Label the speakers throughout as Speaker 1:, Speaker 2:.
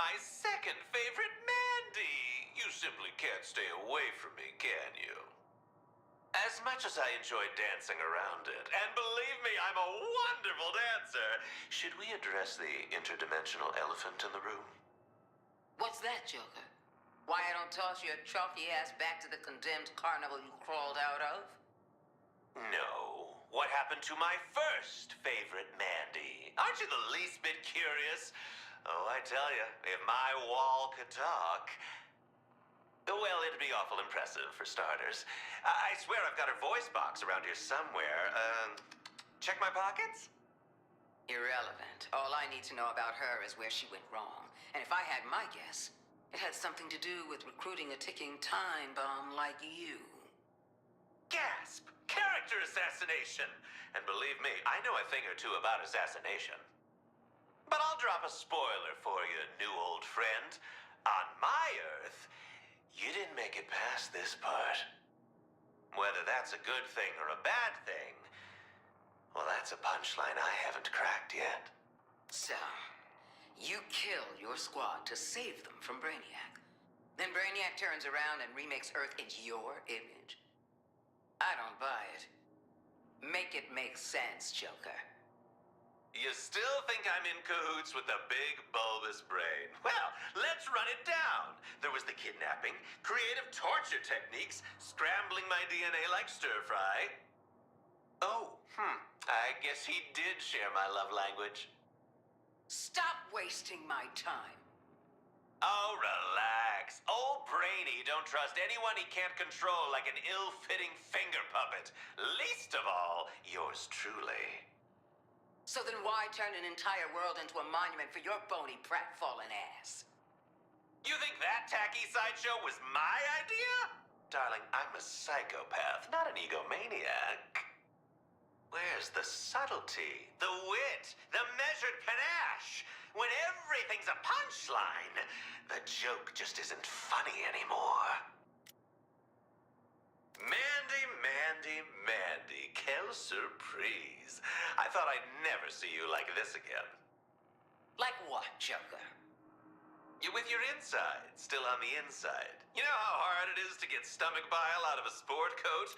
Speaker 1: my second favorite Mandy. You simply can't stay away from me, can you? As much as I enjoy dancing around it, and believe me, I'm a wonderful dancer, should we address the interdimensional elephant in the room?
Speaker 2: What's that, Joker? Why I don't toss your chalky ass back to the condemned carnival you crawled out of?
Speaker 1: No. What happened to my first favorite Mandy? Aren't you the least bit curious? Oh, I tell you, if my wall could talk... Well, it'd be awful impressive, for starters. I swear I've got her voice box around here somewhere. Check my pockets?
Speaker 2: Irrelevant. All I need to know about her is where she went wrong. And if I had my guess, it had something to do with recruiting a ticking time bomb like you.
Speaker 1: Gasp! Character assassination! And believe me, I know a thing or two about assassination. But I'll drop a spoiler for you, new old friend. On my Earth, you didn't make it past this part. Whether that's a good thing or a bad thing, well, that's a punchline I haven't cracked yet.
Speaker 2: So, you kill your squad to save them from Brainiac. Then Brainiac turns around and remakes Earth in your image. I don't buy it. Make it make sense, Joker.
Speaker 1: You still think I'm in cahoots with the big bulbous brain? Well, let's run it down. There was the kidnapping, creative torture techniques, scrambling my DNA like stir-fry. Oh, I guess he did share my love language.
Speaker 2: Stop wasting my time.
Speaker 1: Oh, relax. Old Brainy don't trust anyone he can't control like an ill-fitting finger puppet. Least of all, yours truly.
Speaker 2: So then why turn an entire world into a monument for your bony pratfallen ass?
Speaker 1: You think that tacky sideshow was my idea? Darling, I'm a psychopath, not an egomaniac. Where's the subtlety, the wit, the measured panache? When everything's a punchline, the joke just isn't funny anymore. Mandy, Mandy, Mandy, quelle surprise. I thought I'd never see you like this again.
Speaker 2: Like what, Joker?
Speaker 1: You with your inside, still on the inside. You know how hard it is to get stomach bile out of a sport coat?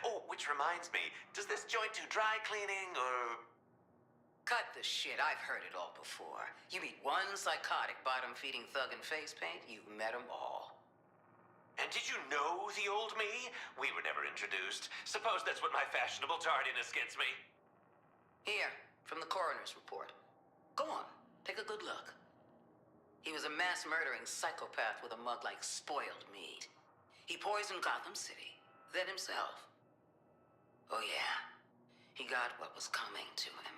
Speaker 1: Oh, which reminds me, does this joint do dry cleaning, or...
Speaker 2: Cut the shit, I've heard it all before. You meet one psychotic bottom-feeding thug in face paint, you've met them all.
Speaker 1: And did you know the old me? We were never introduced. Suppose that's what my fashionable tardiness gets me.
Speaker 2: Here, from the coroner's report. Go on, take a good look. He was a mass-murdering psychopath with a mug like spoiled meat. He poisoned Gotham City, then himself. Oh yeah, he got what was coming to him.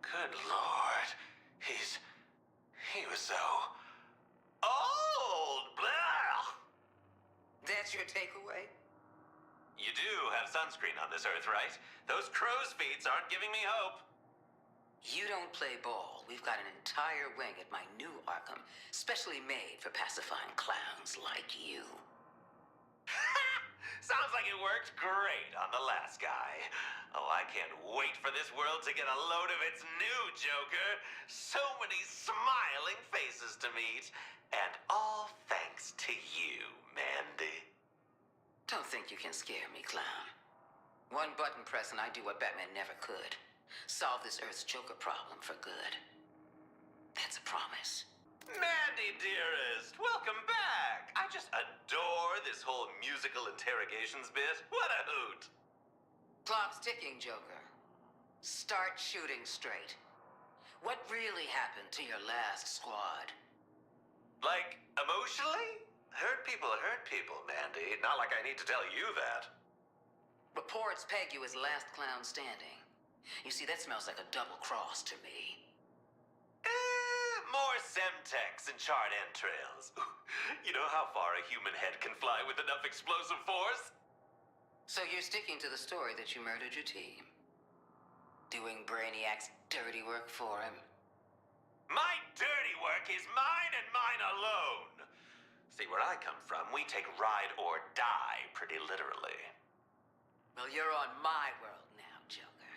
Speaker 1: Good Lord. He was so... old! Blah!
Speaker 2: That's your takeaway?
Speaker 1: You do have sunscreen on this Earth, right? Those crow's feet aren't giving me hope.
Speaker 2: You don't play ball. We've got an entire wing at my new Arkham, specially made for pacifying clowns like you.
Speaker 1: Sounds like it worked great on the last guy. Oh, I can't wait for this world to get a load of its new Joker. So many smiling faces to meet. And all thanks to you, Mandy.
Speaker 2: Don't think you can scare me, clown. One button press and I do what Batman never could. Solve this Earth's Joker problem for good. That's a promise.
Speaker 1: Mandy, dearest, welcome back. I just adore this whole musical interrogations bit. What a hoot.
Speaker 2: Clock's ticking, Joker. Start shooting straight. What really happened to your last squad?
Speaker 1: Like, emotionally? Hurt people, Mandy. Not like I need to tell you that.
Speaker 2: Reports peg you as last clown standing. You see, that smells like a double cross to me.
Speaker 1: More Semtex and charred entrails. You know how far a human head can fly with enough explosive force?
Speaker 2: So you're sticking to the story that you murdered your team. Doing Brainiac's dirty work for him.
Speaker 1: My dirty work is mine and mine alone. See, where I come from, we take ride or die pretty literally.
Speaker 2: Well, you're on my world now, Joker.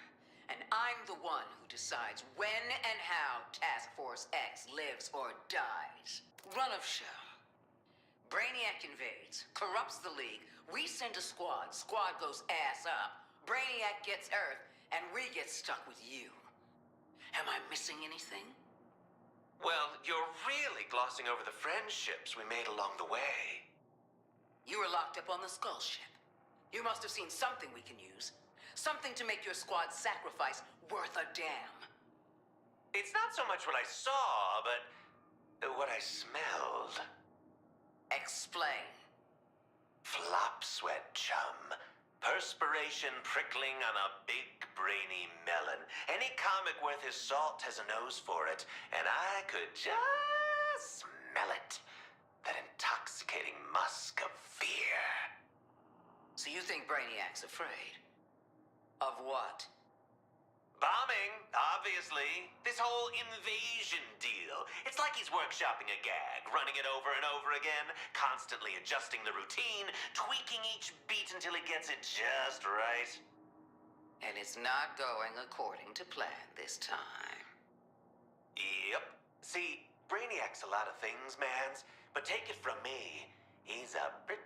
Speaker 2: And I'm the one who decides when and how Task Force X lives or dies. Run of show. Brainiac invades, corrupts the League. We send a squad. Squad goes ass up. Brainiac gets Earth, and we get stuck with you. Am I missing anything?
Speaker 1: Well, you're really glossing over the friendships we made along the way.
Speaker 2: You were locked up on the Skull ship. You must have seen something we can use. Something to make your squad's sacrifice worth a damn.
Speaker 1: It's not so much what I saw, but what I smelled.
Speaker 2: Explain.
Speaker 1: Flop sweat, chum. Perspiration prickling on a big, brainy melon. Any comic worth his salt has a nose for it, and I could just smell it. That intoxicating musk of fear.
Speaker 2: So you think Brainiac's afraid? Of what?
Speaker 1: Bombing, obviously. This whole invasion deal. It's like he's workshopping a gag, running it over and over again, constantly adjusting the routine, tweaking each beat until he gets it just right.
Speaker 2: And it's not going according to plan this time.
Speaker 1: Yep. See, Brainiac's a lot of things, mans, but take it from me, he's a pretty